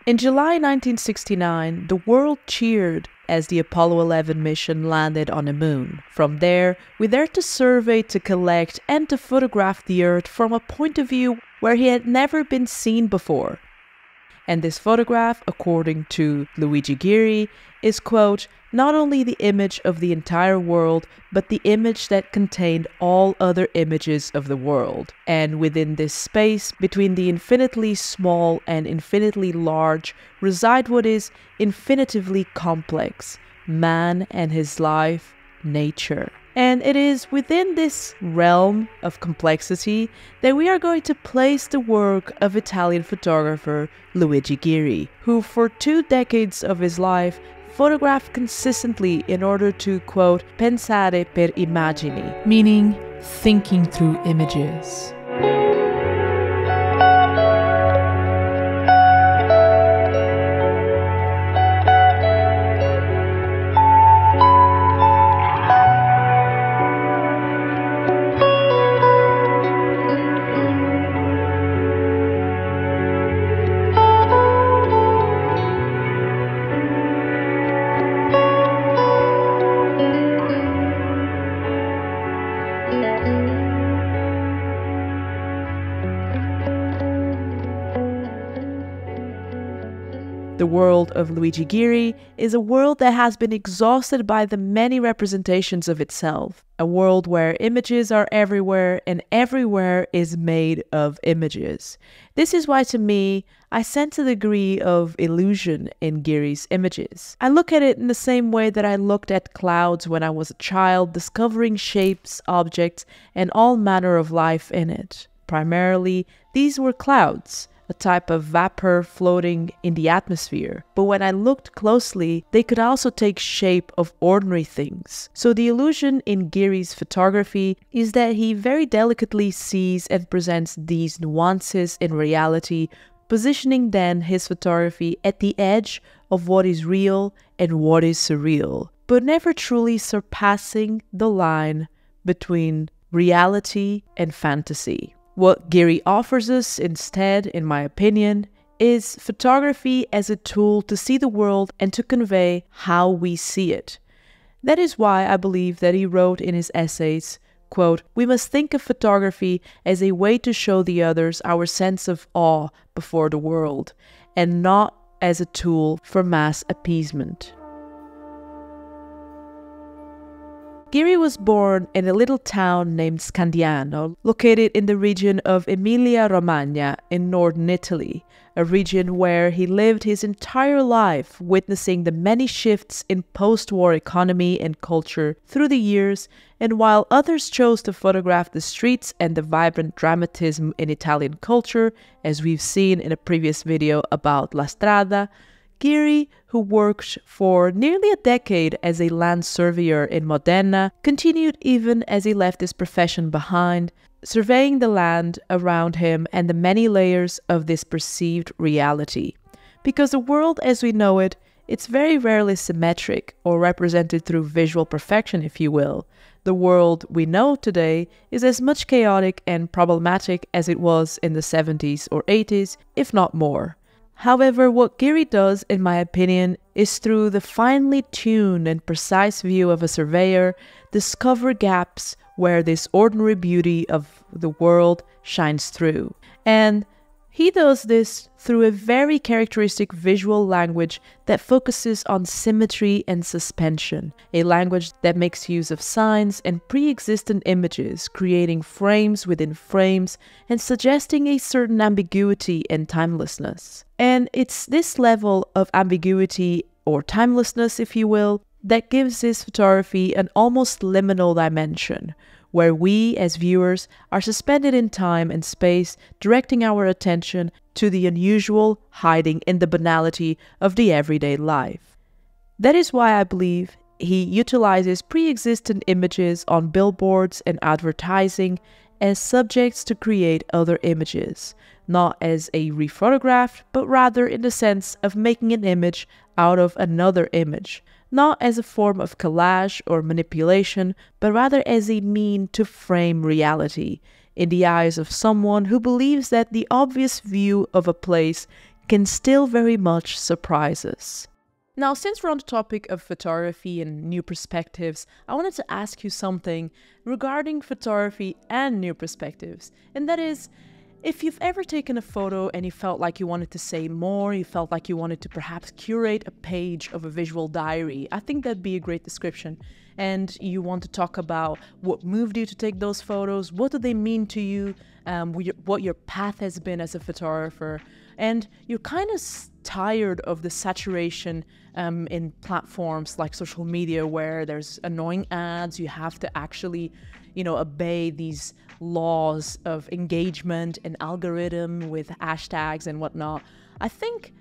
In July 1969, the world cheered as the Apollo 11 mission landed on the moon. From there, we dared to survey, to collect, and to photograph the Earth from a point of view where he had never been seen before. And this photograph, according to Luigi Ghirri, is, quote, not only the image of the entire world, but the image that contained all other images of the world. And within this space, between the infinitely small and infinitely large, reside what is infinitively complex, man and his life, nature. And it is within this realm of complexity that we are going to place the work of Italian photographer Luigi Ghirri, who for 2 decades of his life photographed consistently in order to, quote, pensare per immagini, meaning thinking through images. The world of Luigi Ghirri is a world that has been exhausted by the many representations of itself. A world where images are everywhere and everywhere is made of images. This is why, to me, I sense a degree of illusion in Ghirri's images. I look at it in the same way that I looked at clouds when I was a child, discovering shapes, objects, and all manner of life in it. Primarily, these were clouds, a type of vapor floating in the atmosphere. But when I looked closely, they could also take shape of ordinary things. So the illusion in Ghirri's photography is that he very delicately sees and presents these nuances in reality, positioning then his photography at the edge of what is real and what is surreal, but never truly surpassing the line between reality and fantasy. What Ghirri offers us instead, in my opinion, is photography as a tool to see the world and to convey how we see it. That is why I believe that he wrote in his essays, quote, "We must think of photography as a way to show the others our sense of awe before the world, and not as a tool for mass appeasement." Ghirri was born in a little town named Scandiano, located in the region of Emilia-Romagna in northern Italy, a region where he lived his entire life, witnessing the many shifts in post-war economy and culture through the years. And while others chose to photograph the streets and the vibrant dramatism in Italian culture, as we've seen in a previous video about La Strada, Ghirri, who worked for nearly a decade as a land surveyor in Modena, continued even as he left his profession behind, surveying the land around him and the many layers of this perceived reality. Because the world as we know it, it's very rarely symmetric or represented through visual perfection, if you will. The world we know today is as much chaotic and problematic as it was in the 70s or 80s, if not more. However, what Ghirri does, in my opinion, is through the finely tuned and precise view of a surveyor, discover gaps where this ordinary beauty of the world shines through. And he does this through a very characteristic visual language that focuses on symmetry and suspension, a language that makes use of signs and pre-existent images, creating frames within frames and suggesting a certain ambiguity and timelessness. And it's this level of ambiguity, or timelessness if you will, that gives his photography an almost liminal dimension, where we, as viewers, are suspended in time and space, directing our attention to the unusual, hiding in the banality of the everyday life. That is why I believe he utilizes pre-existent images on billboards and advertising as subjects to create other images, not as a rephotograph, but rather in the sense of making an image out of another image, not as a form of collage or manipulation, but rather as a mean to frame reality in the eyes of someone who believes that the obvious view of a place can still very much surprise us. Now, since we're on the topic of photography and new perspectives, I wanted to ask you something regarding photography and new perspectives, and that is, if you've ever taken a photo and you felt like you wanted to say more, you felt like you wanted to perhaps curate a page of a visual diary, I think that'd be a great description. And you want to talk about what moved you to take those photos, what do they mean to you, what your path has been as a photographer, and you're kind of tired of the saturation in platforms like social media where there's annoying ads, you have to actually, obey these laws of engagement and algorithm with hashtags and whatnot. I think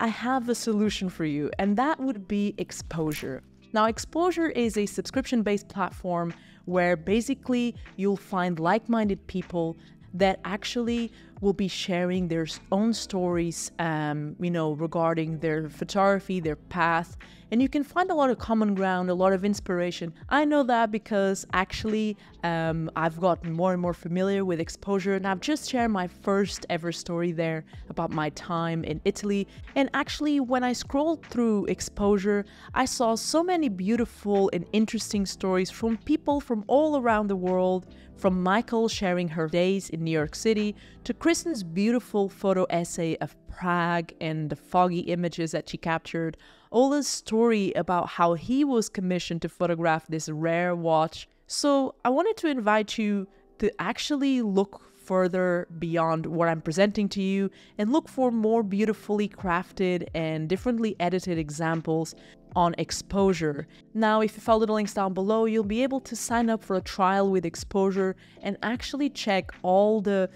I have a solution for you, and that would be exposure. Now, Exposure is a subscription-based platform where basically you'll find like-minded people that actually will be sharing their own stories, regarding their photography, their path, and you can find a lot of common ground, a lot of inspiration. I know that because actually I've gotten more and more familiar with Exposure, and I've just shared my first ever story there about my time in Italy. And actually, when I scrolled through Exposure, I saw so many beautiful and interesting stories from people from all around the world, from Michael sharing her days in New York City, to Kristen's beautiful photo essay of Prague and the foggy images that she captured, Ola's story about how he was commissioned to photograph this rare watch. So I wanted to invite you to actually look further beyond what I'm presenting to you and look for more beautifully crafted and differently edited examples on Exposure. Now, if you follow the links down below, you'll be able to sign up for a trial with Exposure and actually check all the,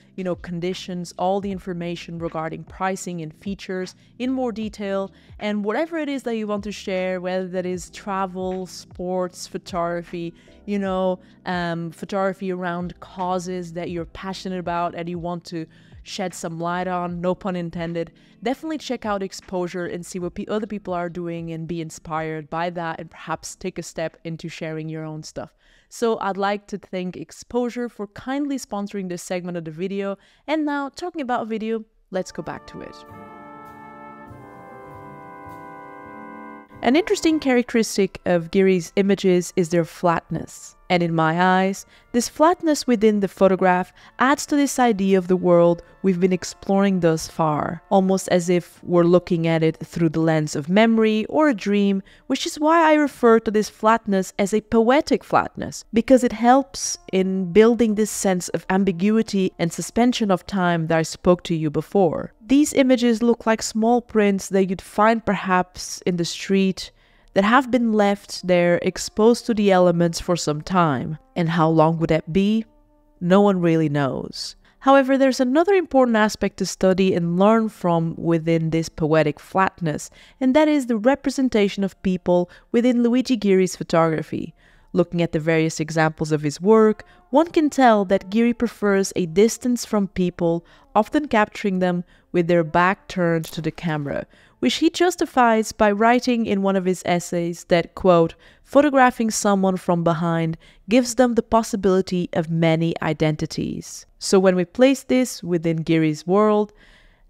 conditions, all the information regarding pricing and features in more detail, and whatever it is that you want to share, whether that is travel, sports, photography, photography around causes that you're passionate about and you want to shed some light on, no pun intended, definitely check out Exposure and see what other people are doing and be inspired by that and perhaps take a step into sharing your own stuff. So I'd like to thank Exposure for kindly sponsoring this segment of the video. And now, talking about video, let's go back to it. An interesting characteristic of Ghirri's images is their flatness. And in my eyes, this flatness within the photograph adds to this idea of the world we've been exploring thus far, almost as if we're looking at it through the lens of memory or a dream, which is why I refer to this flatness as a poetic flatness, because it helps in building this sense of ambiguity and suspension of time that I spoke to you before. These images look like small prints that you'd find perhaps in the street, that have been left there exposed to the elements for some time. And how long would that be? No one really knows. However, there's another important aspect to study and learn from within this poetic flatness, and that is the representation of people within Luigi Ghirri's photography. Looking at the various examples of his work, one can tell that Ghirri prefers a distance from people, often capturing them with their back turned to the camera, which he justifies by writing in one of his essays that, quote, photographing someone from behind gives them the possibility of many identities. So when we place this within Ghirri's world,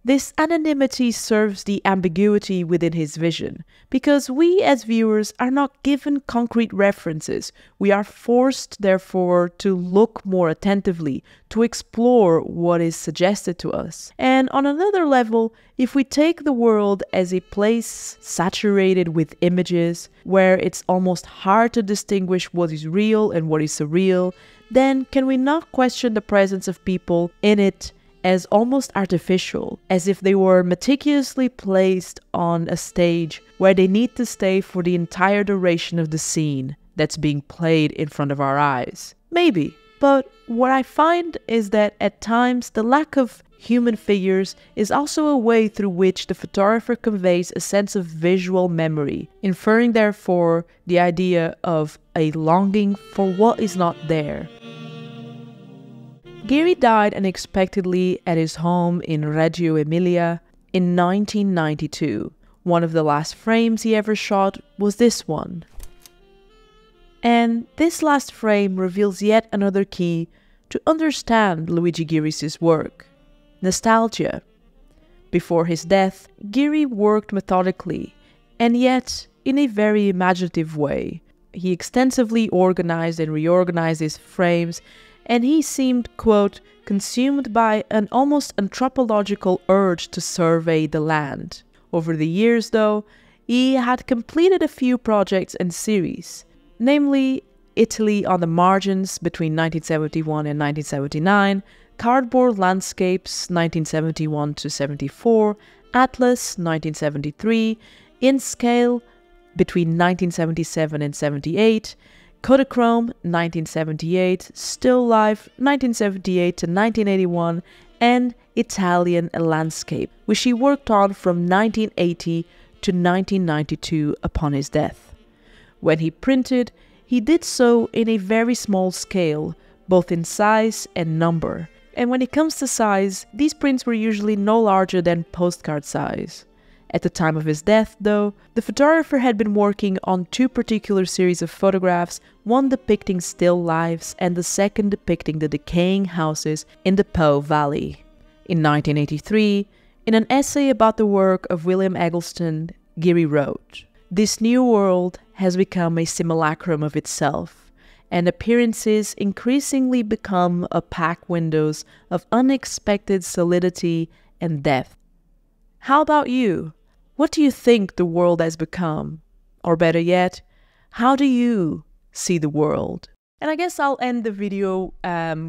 this anonymity serves the ambiguity within his vision, because we as viewers are not given concrete references. We are forced, therefore, to look more attentively, to explore what is suggested to us. And on another level, if we take the world as a place saturated with images, where it's almost hard to distinguish what is real and what is surreal, then can we not question the presence of people in it as almost artificial, as if they were meticulously placed on a stage where they need to stay for the entire duration of the scene that's being played in front of our eyes? Maybe, but what I find is that at times the lack of human figures is also a way through which the photographer conveys a sense of visual memory, inferring therefore the idea of a longing for what is not there. Ghirri died unexpectedly at his home in Reggio Emilia in 1992, One of the last frames he ever shot was this one. And this last frame reveals yet another key to understand Luigi Ghirri's work: nostalgia. Before his death, Ghirri worked methodically, and yet in a very imaginative way. He extensively organized and reorganized his frames, and he seemed, quote, consumed by an almost anthropological urge to survey the land. Over the years, though, he had completed a few projects and series, namely Italy on the Margins between 1971 and 1979, Cardboard Landscapes 1971 to 74, Atlas 1973, In Scale between 1977 and 78, Kodachrome 1978, Still Life 1978 to 1981, and Italian Landscape, which he worked on from 1980 to 1992 upon his death. When he printed, he did so in a very small scale, both in size and number. And when it comes to size, these prints were usually no larger than postcard size. At the time of his death, though, the photographer had been working on two particular series of photographs, one depicting still lifes and the second depicting the decaying houses in the Po Valley. In 1983, in an essay about the work of William Eggleston, Ghirri wrote, "This new world has become a simulacrum of itself, and appearances increasingly become opaque windows of unexpected solidity and depth." How about you? What do you think the world has become? Or better yet, how do you see the world? And I guess I'll end the video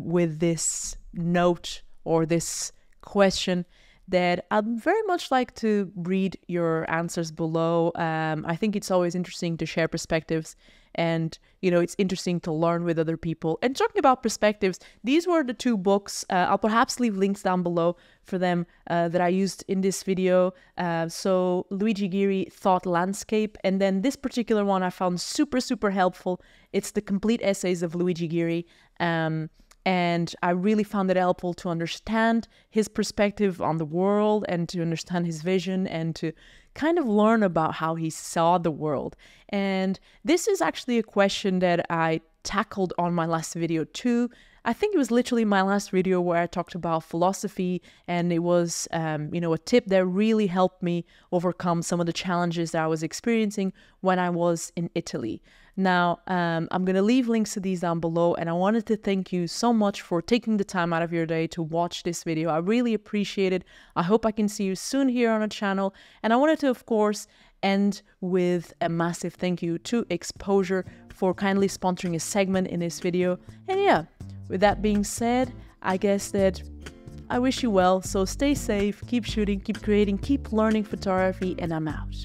with this note or this question that I'd very much like to read your answers below. I think it's always interesting to share perspectives, and it's interesting to learn with other people. And talking about perspectives, these were the two books. I'll perhaps leave links down below for them that I used in this video. So Luigi Ghirri, Thought Landscape, and then this particular one I found super helpful. It's the complete essays of Luigi Ghirri. And I really found it helpful to understand his perspective on the world and to understand his vision and to kind of learn about how he saw the world. And this is actually a question that I tackled on my last video too. I think it was literally my last video where I talked about philosophy, and it was, a tip that really helped me overcome some of the challenges that I was experiencing when I was in Italy. Now, I'm going to leave links to these down below, and I wanted to thank you so much for taking the time out of your day to watch this video. I really appreciate it. I hope I can see you soon here on the channel, and I wanted to, of course, end with a massive thank you to Exposure for kindly sponsoring a segment in this video. And yeah, with that being said, I guess that I wish you well, so stay safe, keep shooting, keep creating, keep learning photography, and I'm out.